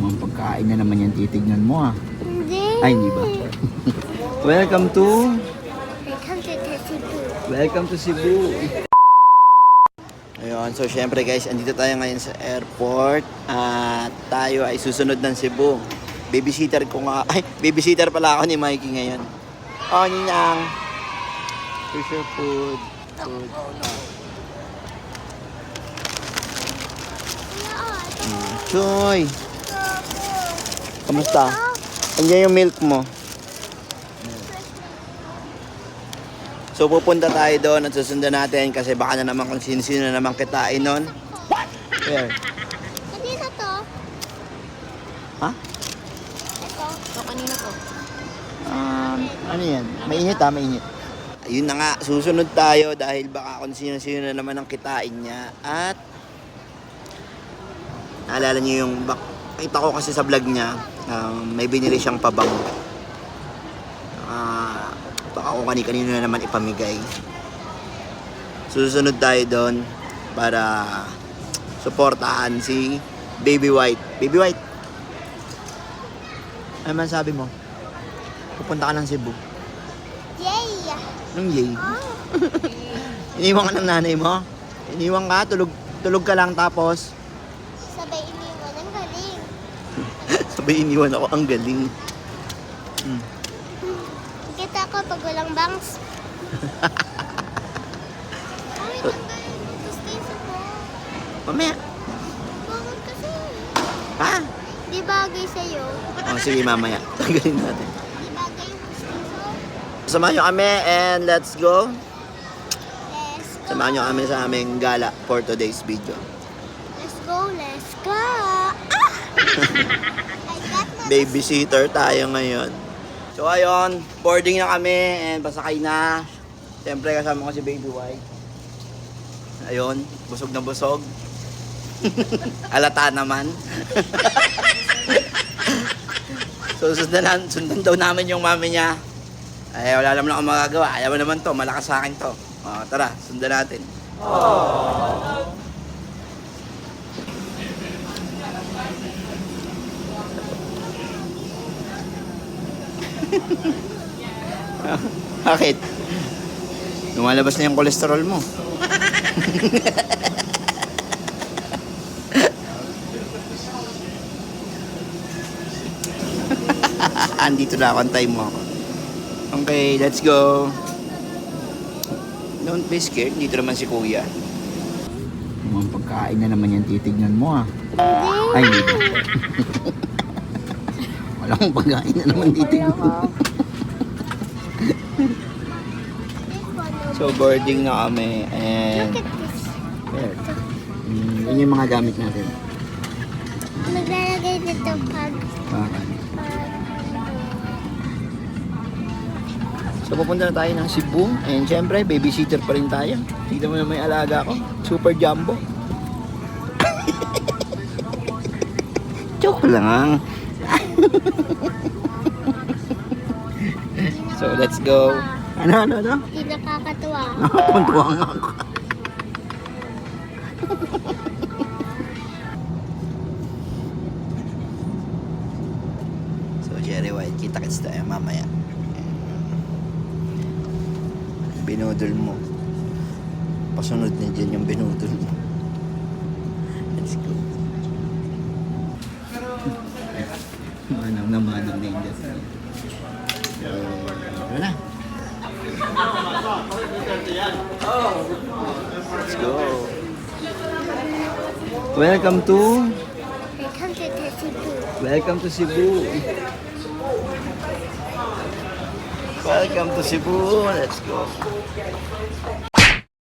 Ang pagkain na naman yan, titignan mo ah. Hindi. Ay, hindi ba? Welcome to Cebu. Welcome to Cebu. Ayun, so syempre guys, andito tayo ngayon sa airport at tayo ay susunod ng Cebu. Babysitter ko nga, babysitter pala ako ni Mikey ngayon. Oh, Ninang. Here's your food. Choy, kamusta? Andiyan yung milk mo. So pupunta tayo doon at susundan natin kasi baka na naman kung sino-sino na naman kitain nun. Where? Kanina to. Ha? Ito. Ito kanina to. Ano yan? Mainit ha, mainit. Ayun na nga, susunod tayo dahil baka kung sino-sino na naman ang kitain niya. At naalala niyo yung kita ko kasi sa vlog niya, may binili siyang pabango. Baka kung kanino na naman ipamigay. Susunod tayo doon para suportahan si Baby White. Baby White, ano man sabi mo? Pupunta ka ng Cebu. Yay! Anong yay? Oh. Iniwan ka ng nanay mo? Iniwan ka? Tulog ka lang tapos? Sabay iniwan. Ang galing. Sabay iniwan ako, ang galing. Kita ko pag walang bangs. Ay, tanggal. Gusto yung suko. Mamaya. Bakit kasi? Ha? Di bagay sa'yo. Oh, sige mamaya. Tanggalin natin. Di bagay yung gusto. Samahan nyo kami and let's go. Let's go. Samahan nyo kami sa aming gala for today's video. Let's go. Let's go. Ah! I got my Babysitter tayo ngayon. So ayun, boarding na kami and pasakay na. Siyempre kasama ko si Baby White. Ayun, busog na busog. Alata naman. So sundan daw namin yung mami niya. Ay wala naman akong magagawa. Ayaw mo naman to, malakas sa akin to. Tara, sundan natin. Bakit? Lumalabas na yung kolesterol mo. Andito na ako, antay mo ako. Okay, let's go. Don't be scared, dito naman si Kuya. Ang pagkain na naman yan, titignan mo ah. Ay, hindi ba? Walang pagkain na naman titignan mo. So boarding na kami and Look at this. there. Yun yung mga gamit natin. Naglalagay nito pag... So pupunta na tayo ng Cebu and syempre babysitter pa rin tayo. Tignan mo na may alaga ko. Super jumbo. Joke lang. So let's go. Ano? Hindi nakakatuwa. Nakapuntuwa nga ako. So Jerry White, kita-kits tayo mamaya. Binudol mo. Pasunod na dyan yung binudol mo. Let's go. Manang na yung dyan. Ano na? Let's go. Welcome to Cebu. Welcome to Cebu. Welcome to Cebu. Let's go.